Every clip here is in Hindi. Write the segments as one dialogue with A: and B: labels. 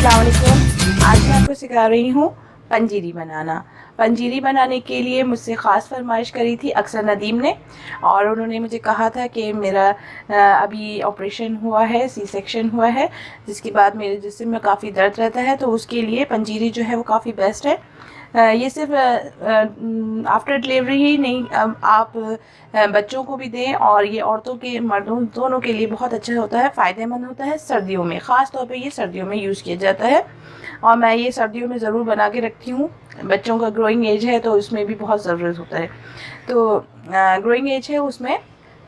A: अस्सलाम वालेकुम। आज मैं आपको सिखा रही हूँ पंजीरी बनाना। पंजीरी बनाने के लिए मुझसे ख़ास फरमाइश करी थी अक्सर नदीम ने, और उन्होंने मुझे कहा था कि मेरा अभी ऑपरेशन हुआ है, सी सेक्शन हुआ है, जिसके बाद मेरे जिस्म में काफ़ी दर्द रहता है, तो उसके लिए पंजीरी जो है वो काफ़ी बेस्ट है। ये सिर्फ आफ्टर डिलीवरी ही नहीं, आप बच्चों को भी दें, और ये औरतों के मर्दों दोनों के लिए बहुत अच्छा होता है, फ़ायदेमंद होता है। सर्दियों में ख़ास तौर पे ये सर्दियों में यूज़ किया जाता है, और मैं ये सर्दियों में ज़रूर बना के रखती हूँ। बच्चों का ग्रोइंग एज है तो उसमें भी बहुत ज़रूरत होता है, तो ग्रोइंग एज है उसमें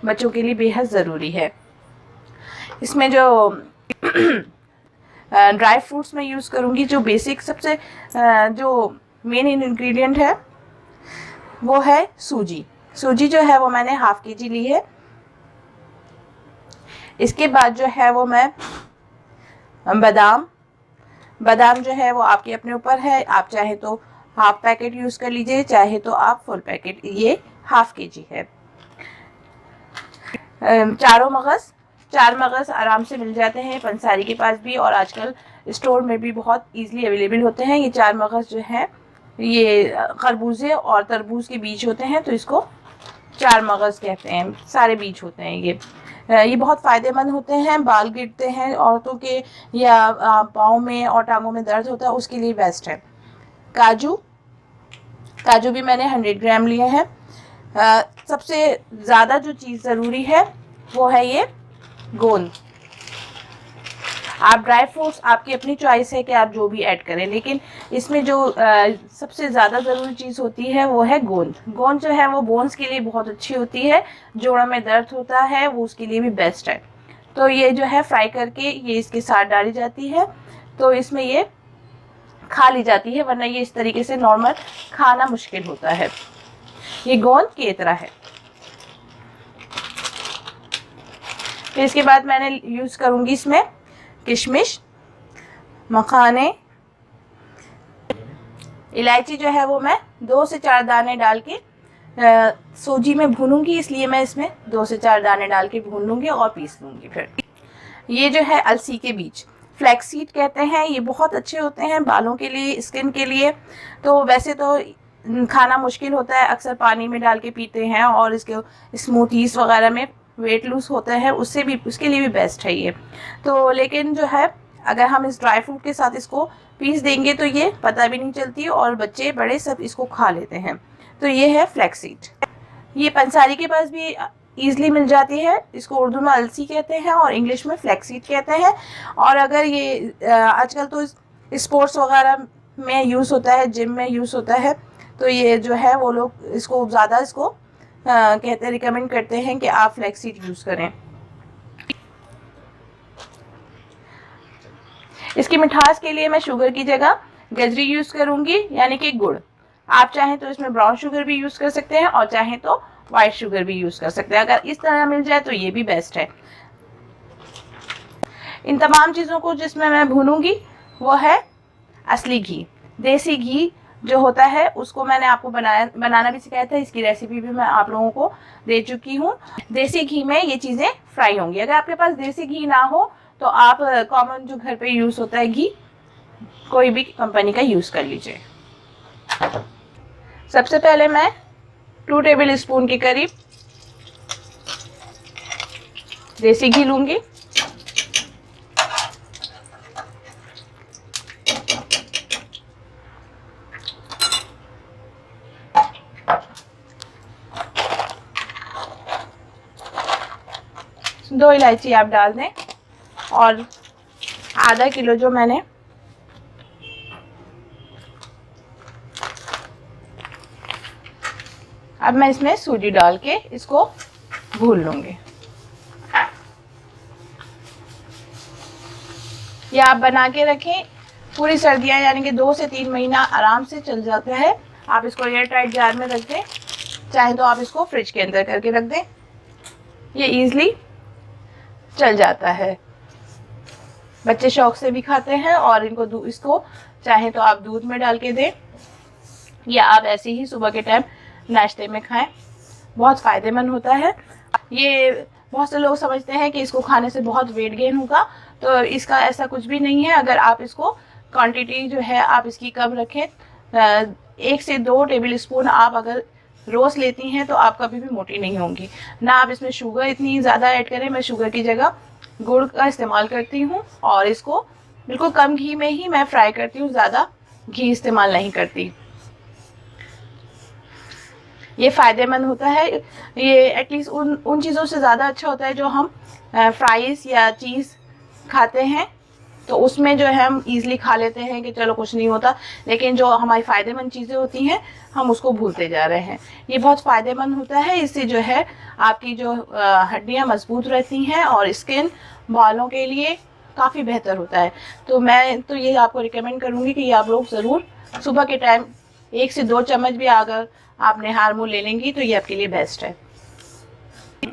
A: बच्चों के लिए बेहद ज़रूरी है। इसमें जो ड्राई फ्रूट्स मैं यूज़ करूँगी, जो बेसिक सबसे जो मेन इंग्रेडिएंट है वो है सूजी। सूजी जो है वो मैंने हाफ के जी ली है। इसके बाद जो है वो मैं बादाम जो है वो आपके अपने ऊपर है, आप चाहे तो हाफ पैकेट यूज़ कर लीजिए, चाहे तो आप फुल पैकेट, ये हाफ के जी है। चार मगज़ आराम से मिल जाते हैं पंसारी के पास भी, और आजकल स्टोर में भी बहुत इजीली अवेलेबल होते हैं। ये 4 मगज़ जो है ये खरबूजे और तरबूज के बीज होते हैं, तो इसको 4 मगज़ कहते हैं, सारे बीज होते हैं ये बहुत फ़ायदेमंद होते हैं। बाल गिरते हैं औरतों के, या पाँव में और टांगों में दर्द होता है, उसके लिए बेस्ट है। काजू भी मैंने 100 ग्राम लिए हैं। सबसे ज़्यादा जो चीज़ ज़रूरी है वो है ये गोंद। आप ड्राई फ्रूट्स आपकी अपनी चॉइस है कि आप जो भी ऐड करें, लेकिन इसमें जो सबसे ज़्यादा ज़रूरी चीज़ होती है वो है गोंद। गोंद जो है वो बोन्स के लिए बहुत अच्छी होती है, जोड़ों में दर्द होता है वो उसके लिए भी बेस्ट है। तो ये जो है फ्राई करके ये इसके साथ डाली जाती है, तो इसमें ये खा ली जाती है, वरना ये इस तरीके से नॉर्मल खाना मुश्किल होता है। ये गोंद की तरह है। फिर इसके बाद मैंने यूज़ करूँगी इसमें किशमिश, मखाने, इलायची जो है वो मैं 2 से 4 दाने डाल के सूजी में भूनूंगी, इसलिए मैं इसमें 2 से 4 दाने डाल के भून लूँगी और पीस लूँगी। फिर ये जो है अलसी के बीज, फ्लैक्सीड कहते हैं, ये बहुत अच्छे होते हैं बालों के लिए, स्किन के लिए। तो वैसे तो खाना मुश्किल होता है, अक्सर पानी में डाल के पीते हैं, और इसके स्मूथीज़ वगैरह में वेट लूज होता है, उसके लिए भी बेस्ट है ये। तो लेकिन जो है अगर हम इस ड्राई फ्रूट के साथ इसको पीस देंगे तो ये पता भी नहीं चलती, और बच्चे बड़े सब इसको खा लेते हैं। तो ये है फ्लैक्सीड। ये पंसारी के पास भी ईज़िली मिल जाती है। इसको उर्दू में अलसी कहते हैं और इंग्लिश में फ्लैक्सीड कहते हैं। और अगर ये आजकल तो स्पोर्ट्स वगैरह में यूज़ होता है, जिम में यूज़ होता है, तो ये जो है वो लोग इसको ज़्यादा इसको कहते हैं, रिकमेंड करते हैं कि आप फ्लैक्सीड यूज़ करें। इसकी मिठास के लिए मैं शुगर की जगह गजरी यूज़ करूँगी, यानी कि गुड़। आप चाहें तो इसमें ब्राउन शुगर भी यूज़ कर सकते हैं, और चाहें तो वाइट शुगर भी यूज़ कर सकते हैं। अगर इस तरह मिल जाए तो ये भी बेस्ट है। इन तमाम चीज़ों को जिसमें मैं भूनूंगी वो है असली घी, देसी घी जो होता है, उसको मैंने आपको बनाना भी सिखाया था। इसकी रेसिपी भी मैं आप लोगों को दे चुकी हूँ। देसी घी में ये चीज़ें फ्राई होंगी। अगर आपके पास देसी घी ना हो तो आप कॉमन जो घर पे यूज़ होता है घी, कोई भी कंपनी का यूज़ कर लीजिए। सबसे पहले मैं 2 टेबल स्पून के करीब देसी घी लूँगी। दो इलायची आप डाल दें, और आधा किलो जो मैंने अब मैं इसमें सूजी डाल के इसको भून लूँगी। या आप बना के रखें, पूरी सर्दियाँ यानी कि 2 से 3 महीना आराम से चल जाता है। आप इसको एयर टाइट जार में रख दें, चाहे तो आप इसको फ्रिज के अंदर करके रख दें, ये ईज़िली चल जाता है। बच्चे शौक से भी खाते हैं, और इसको चाहे तो आप दूध में डाल के दें, या आप ऐसे ही सुबह के टाइम नाश्ते में खाएं, बहुत फ़ायदेमंद होता है ये। बहुत से लोग समझते हैं कि इसको खाने से बहुत वेट गेन होगा, तो इसका ऐसा कुछ भी नहीं है। अगर आप इसको क्वांटिटी जो है आप इसकी कम रखें। 1 से 2 टेबल स्पून आप अगर रोज़ लेती हैं तो आप कभी भी मोटी नहीं होंगी। ना आप इसमें शुगर इतनी ज़्यादा ऐड करें, मैं शुगर की जगह गुड़ का इस्तेमाल करती हूँ और इसको बिल्कुल कम घी में ही मैं फ्राई करती हूँ, ज़्यादा घी इस्तेमाल नहीं करती। ये फ़ायदेमंद होता है, ये एटलीस्ट उन चीज़ों से ज़्यादा अच्छा होता है जो हम फ्राइज़ या चीज़ खाते हैं तो उसमें जो है हम ईज़िली खा लेते हैं कि चलो कुछ नहीं होता, लेकिन जो हमारी फ़ायदेमंद चीज़ें होती हैं हम उसको भूलते जा रहे हैं। ये बहुत फ़ायदेमंद होता है, इससे जो है आपकी जो हड्डियाँ मजबूत रहती हैं और स्किन बालों के लिए काफ़ी बेहतर होता है। तो मैं तो ये आपको रिकमेंड करूँगी कि ये आप लोग ज़रूर सुबह के टाइम 1 से 2 चम्मच भी अगर आप निहार मुँह ले लेंगी तो ये आपके लिए बेस्ट है।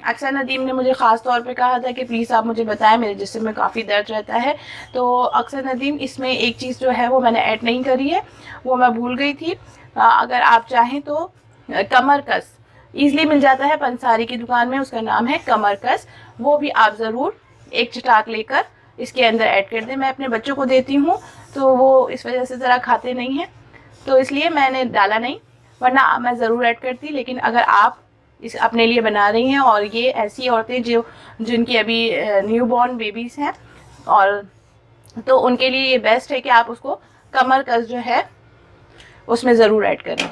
A: अक्सर नदीम ने मुझे ख़ास तौर पे कहा था कि प्लीज़ आप मुझे बताएं, मेरे जिस्म में काफ़ी दर्द रहता है। तो अक्सर नदीम इसमें एक चीज़ जो है वो मैंने ऐड नहीं करी है, वो मैं भूल गई थी। अगर आप चाहें तो कमर कस ईज़िली मिल जाता है पंसारी की दुकान में, उसका नाम है कमर कस, वो भी आप ज़रूर एक चटाक लेकर इसके अंदर ऐड कर दें। मैं अपने बच्चों को देती हूँ तो वो इस वजह से ज़रा खाते नहीं हैं, तो इसलिए मैंने डाला नहीं, वरना मैं ज़रूर ऐड करती। लेकिन अगर आप इस अपने लिए बना रही हैं और ये ऐसी औरतें जिनकी अभी न्यू बॉर्न बेबीज़ हैं और तो उनके लिए ये बेस्ट है कि आप उसको कमर कस जो है उसमें ज़रूर ऐड करें।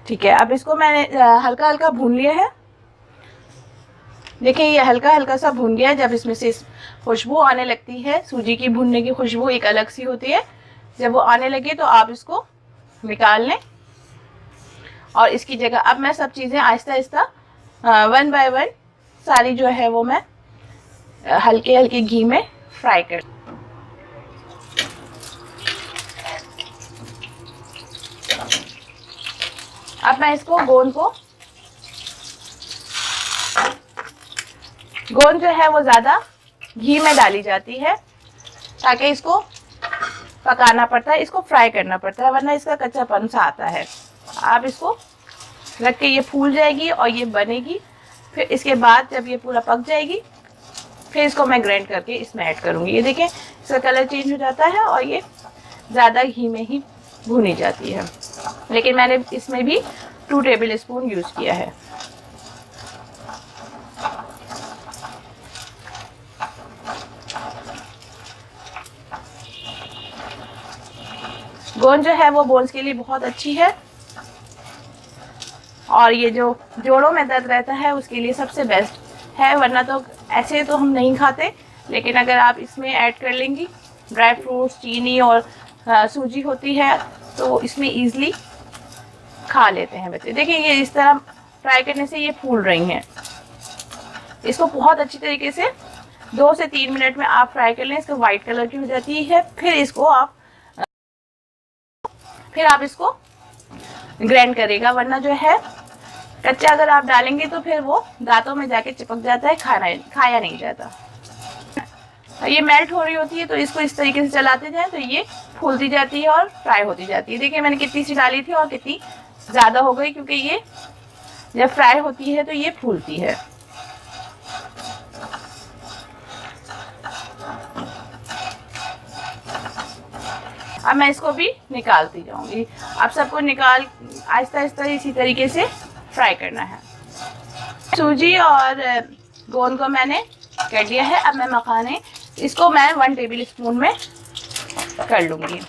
A: ठीक है, अब इसको मैंने हल्का हल्का भून लिया है। देखिए ये हल्का हल्का सा भून गया है। जब इसमें से खुशबू आने लगती है, सूजी की भूनने की खुशबू एक अलग सी होती है, जब वो आने लगे तो आप इसको निकाल लें और इसकी जगह अब मैं सब चीज़ें आहिस्ता आहिस्ता 1 बाय 1 सारी जो है वो मैं हल्के हल्के घी में फ्राई कर। अब मैं इसको गोंद जो है वो ज़्यादा घी में डाली जाती है ताकि इसको पकाना पड़ता है, इसको फ्राई करना पड़ता है, वरना इसका कच्चापन सा आता है। आप इसको रख के ये फूल जाएगी और ये बनेगी। फिर इसके बाद जब ये पूरा पक जाएगी फिर इसको मैं ग्राइंड करके इसमें ऐड करूँगी। ये देखें इसका कलर चेंज हो जाता है और ये ज़्यादा घी में ही भुनी जाती है, लेकिन मैंने इसमें भी 2 टेबल स्पून यूज़ किया है। गोंद जो है वो बोन्स के लिए बहुत अच्छी है और ये जो जोड़ों में दर्द रहता है उसके लिए सबसे बेस्ट है, वरना तो ऐसे तो हम नहीं खाते, लेकिन अगर आप इसमें ऐड कर लेंगी ड्राई फ्रूट्स, चीनी और सूजी होती है तो इसमें ईज़िली खा लेते हैं बच्चे। देखिए ये इस तरह फ्राई करने से ये फूल रही हैं। इसको बहुत अच्छी तरीके से 2 से 3 मिनट में आप फ्राई कर लें, इसका वाइट कलर की हो जाती है। फिर आप इसको ग्राइंड करेगा, वरना जो है कच्चा अगर आप डालेंगे तो फिर वो दांतों में जाके चिपक जाता है, खाया नहीं जाता। ये मेल्ट हो रही होती है तो इसको इस तरीके से चलाते जाएं तो ये फूलती जाती है और फ्राई होती जाती है। देखिए मैंने कितनी सी डाली थी और कितनी ज़्यादा हो गई, क्योंकि ये जब फ्राई होती है तो ये फूलती है। अब मैं इसको भी निकालती जाऊंगी। अब सबको निकाल आहिस्ता आहिस्ता इसी तरीके से फ्राई करना है। सूजी और गोंद को मैंने कर दिया है। अब मैं मखाने इसको मैं 1 टेबल स्पून में कर लूँगी।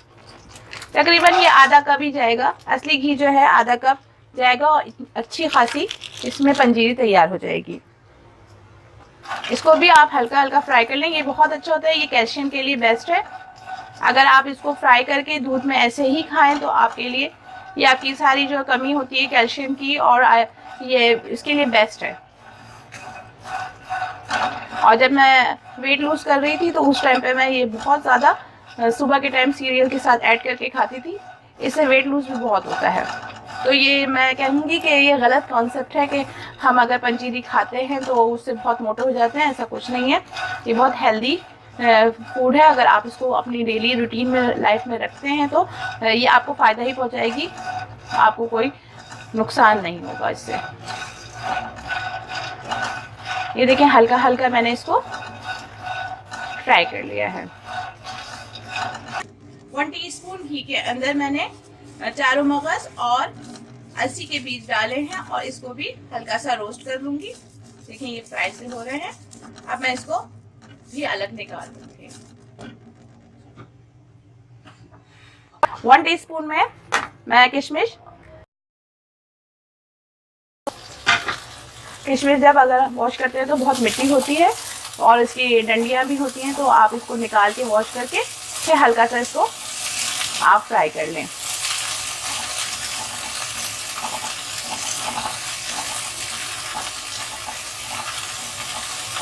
A: तकरीबन ये आधा कप ही जाएगा, असली घी जो है आधा कप जाएगा और अच्छी खासी इसमें पंजीरी तैयार हो जाएगी। इसको भी आप हल्का हल्का फ्राई कर लेंगे, ये बहुत अच्छा होता है, ये कैल्शियम के लिए बेस्ट है। अगर आप इसको फ्राई करके दूध में ऐसे ही खाएं तो आपके लिए ये आपकी सारी जो कमी होती है कैल्शियम की और ये इसके लिए बेस्ट है। और जब मैं वेट लूज़ कर रही थी तो उस टाइम पे मैं ये बहुत ज़्यादा सुबह के टाइम सीरियल के साथ ऐड करके खाती थी, इससे वेट लूज़ भी बहुत होता है। तो ये मैं कहूँगी कि ये गलत कॉन्सेप्ट है कि हम अगर पंजीरी खाते हैं तो उससे बहुत मोटे हो जाते हैं, ऐसा कुछ नहीं है। ये बहुत हेल्दी फूड है, अगर आप इसको अपनी डेली रूटीन में लाइफ में रखते हैं तो ये आपको फ़ायदा ही पहुंचाएगी, आपको कोई नुकसान नहीं होगा इससे। ये देखिए हल्का हल्का मैंने इसको फ्राई कर लिया है। 1 टीस्पून घी के अंदर मैंने चारों मगज और अलसी के बीज डाले हैं और इसको भी हल्का सा रोस्ट कर लूंगी। देखिए ये फ्राई से हो रहे हैं। अब मैं इसको भी अलग निकाल लूंगी। 1 टीस्पून में मैं किशमिश जब अगर वॉश करते हैं तो बहुत मिट्टी होती है और इसकी डंडियां भी होती हैं, तो आप इसको निकाल के वॉश करके फिर हल्का सा इसको आप फ्राई कर लें।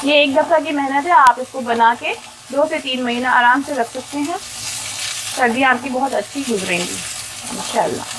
A: ये एक दफ़ा की मेहनत है, आप इसको बना के 2 से 3 महीना आराम से रख सकते हैं। सर्दियाँ आपकी बहुत अच्छी गुजरेंगी इंशाल्लाह।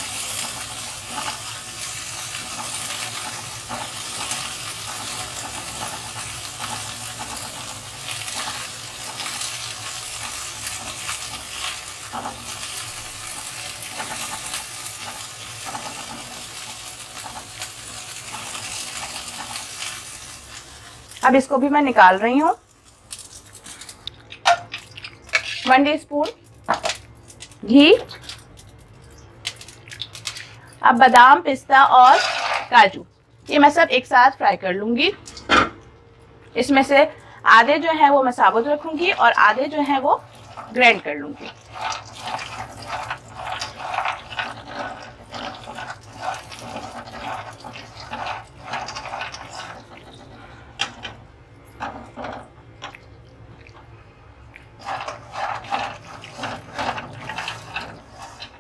A: अब इसको भी मैं निकाल रही हूँ। 1 टीस्पून घी। अब बादाम, पिस्ता और काजू ये मैं सब एक साथ फ्राई कर लूंगी। इसमें से आधे जो है वो मैं साबुत रखूंगी और आधे जो है वो ग्राइंड कर लूंगी।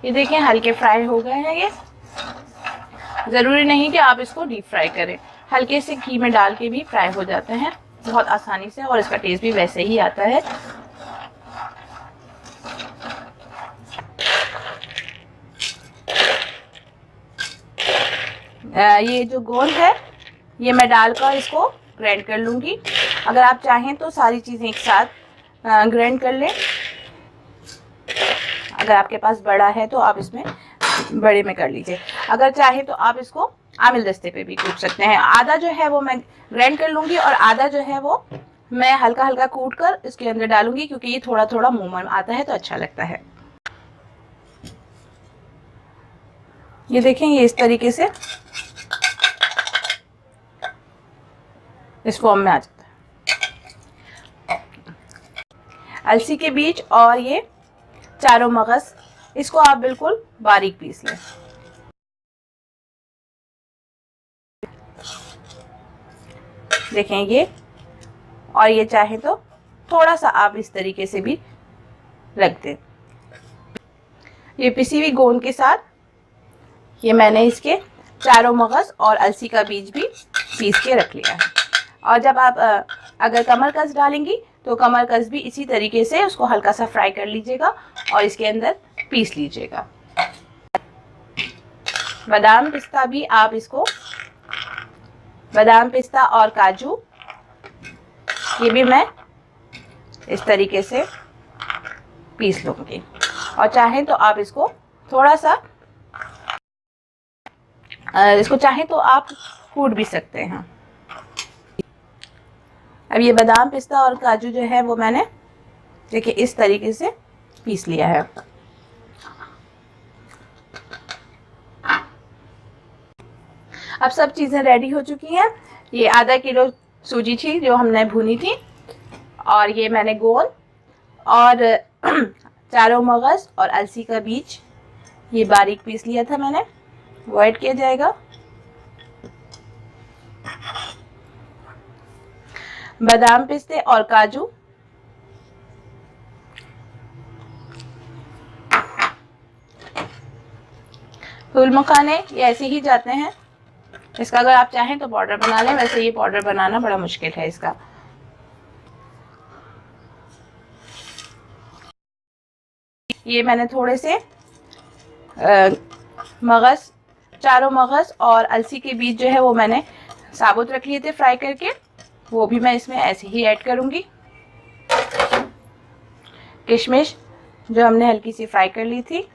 A: ये देखें हल्के फ्राई हो गए हैं। ये ज़रूरी नहीं कि आप इसको डीप फ्राई करें, हल्के से घी में डाल के भी फ्राई हो जाते हैं बहुत आसानी से और इसका टेस्ट भी वैसे ही आता है। ये जो गोल है ये मैं डालकर इसको ग्राइंड कर लूँगी। अगर आप चाहें तो सारी चीज़ें एक साथ ग्राइंड कर लें। अगर आपके पास बड़ा है तो आप इसमें बड़े में कर लीजिए, अगर चाहे तो आप इसको आमिल दस्ते पे भी कूट सकते हैं। आधा जो है वो मैं ग्राइंड कर लूँगी और आधा जो है वो मैं हल्का हल्का कूट कर इसके अंदर डालूंगी, क्योंकि ये थोड़ा थोड़ा मुंह में आता है तो अच्छा लगता है। ये देखें ये इस तरीके से इस फॉर्म में आ जाता है। अलसी के बीज और ये चारों मगज इसको आप बिल्कुल बारीक पीस लें। देखें ये, और ये चाहे तो थोड़ा सा आप इस तरीके से भी रख दें। ये पिसी हुई गोंद के साथ ये मैंने इसके चारों मगज और अलसी का बीज भी पीस के रख लिया है। और जब आप अगर कमरकस डालेंगी तो कमरकस भी इसी तरीके से उसको हल्का सा फ्राई कर लीजिएगा और इसके अंदर पीस लीजिएगा। बादाम पिस्ता भी आप इसको, बादाम पिस्ता और काजू ये भी मैं इस तरीके से पीस लूँगी। और चाहें तो आप इसको थोड़ा सा इसको चाहें तो आप कूट भी सकते हैं। अब ये बादाम पिस्ता और काजू जो है वो मैंने देखिए इस तरीके से पीस लिया है। अब सब चीज़ें रेडी हो चुकी हैं। ये आधा किलो सूजी थी जो हमने भुनी थी, और ये मैंने गोल और चारों मगज और अलसी का बीज ये बारीक पीस लिया था मैंने, वो ऐड किया जाएगा। बादाम पिस्ते और काजू, फूल मखाने ये ऐसे ही जाते हैं। इसका अगर आप चाहें तो पाउडर बना लें, वैसे ये पाउडर बनाना बड़ा मुश्किल है इसका। ये मैंने थोड़े से मगज, चारों मगज और अलसी के बीज जो है वो मैंने साबुत रख लिए थे फ्राई करके, वो भी मैं इसमें ऐसे ही ऐड करूंगी। किशमिश जो हमने हल्की सी फ्राई कर ली थी,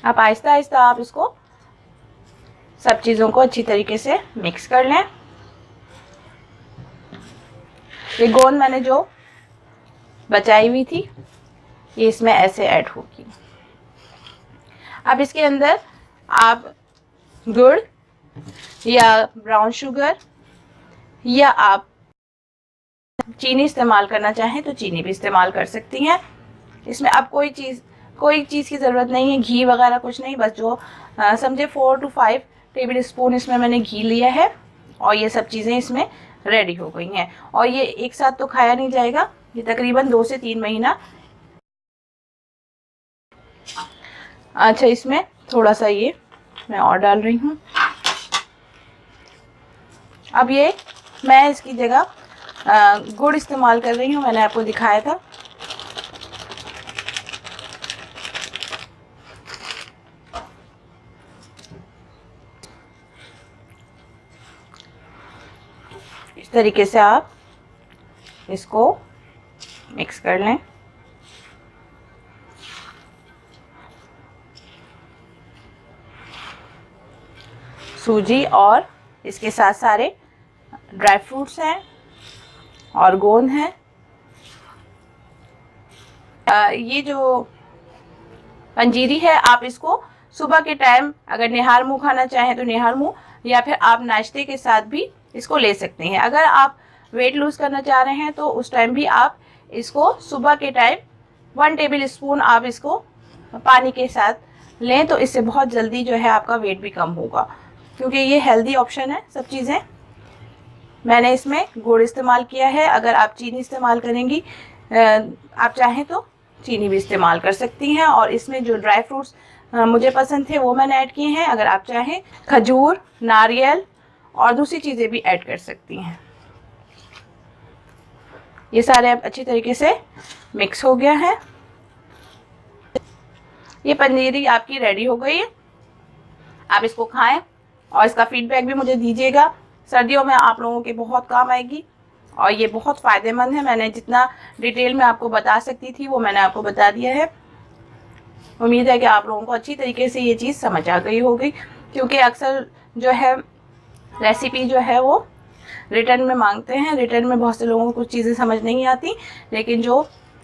A: आप आहिस्ता आहिस्ता आप इसको सब चीज़ों को अच्छी तरीके से मिक्स कर लें। ये गोंद मैंने जो बचाई हुई थी ये इसमें ऐसे ऐड होगी। अब इसके अंदर आप गुड़ या ब्राउन शुगर या आप चीनी इस्तेमाल करना चाहें तो चीनी भी इस्तेमाल कर सकती हैं। इसमें अब कोई चीज़ की ज़रूरत नहीं है, घी वगैरह कुछ नहीं, बस जो समझे 4 to 5 टेबल स्पून इसमें मैंने घी लिया है और ये सब चीज़ें इसमें रेडी हो गई हैं। और ये एक साथ तो खाया नहीं जाएगा, ये तकरीबन 2 से 3 महीना। अच्छा, इसमें थोड़ा सा ये मैं और डाल रही हूँ। अब ये मैं इसकी जगह गुड़ इस्तेमाल कर रही हूँ, मैंने आपको दिखाया था। इस तरीके से आप इसको मिक्स कर लें। सूजी और इसके साथ सारे ड्राई फ्रूट्स हैं और गोंद है। ये जो पंजीरी है आप इसको सुबह के टाइम अगर निहार मुँह खाना चाहें तो निहार मुँह, या फिर आप नाश्ते के साथ भी इसको ले सकते हैं। अगर आप वेट लूज़ करना चाह रहे हैं तो उस टाइम भी आप इसको सुबह के टाइम 1 टेबल स्पून आप इसको पानी के साथ लें तो इससे बहुत जल्दी जो है आपका वेट भी कम होगा, क्योंकि ये हेल्दी ऑप्शन है सब चीज़ें। मैंने इसमें गुड़ इस्तेमाल किया है, अगर आप चीनी इस्तेमाल करेंगी आप चाहें तो चीनी भी इस्तेमाल कर सकती हैं। और इसमें जो ड्राई फ्रूट्स मुझे पसंद थे वो मैंने ऐड किए हैं। अगर आप चाहें खजूर, नारियल और दूसरी चीज़ें भी ऐड कर सकती हैं। ये सारे अब अच्छी तरीके से मिक्स हो गया है। ये पंजीरी आपकी रेडी हो गई है, आप इसको खाएं और इसका फीडबैक भी मुझे दीजिएगा। सर्दियों में आप लोगों के बहुत काम आएगी और ये बहुत फ़ायदेमंद है। मैंने जितना डिटेल में आपको बता सकती थी वो मैंने आपको बता दिया है। उम्मीद है कि आप लोगों को अच्छी तरीके से ये चीज़ समझ आ गई होगी, क्योंकि अक्सर जो है रेसिपी जो है वो रिटर्न में मांगते हैं। रिटर्न में बहुत से लोगों को कुछ चीज़ें समझ नहीं आती, लेकिन जो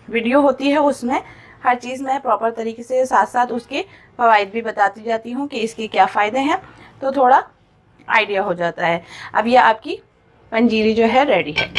A: वीडियो होती है उसमें हर चीज़ मैं प्रॉपर तरीके से साथ साथ उसके फ़वाइद भी बताती जाती हूँ कि इसके क्या फ़ायदे हैं, तो थोड़ा आइडिया हो जाता है। अब ये आपकी पंजीरी जो है रेडी है।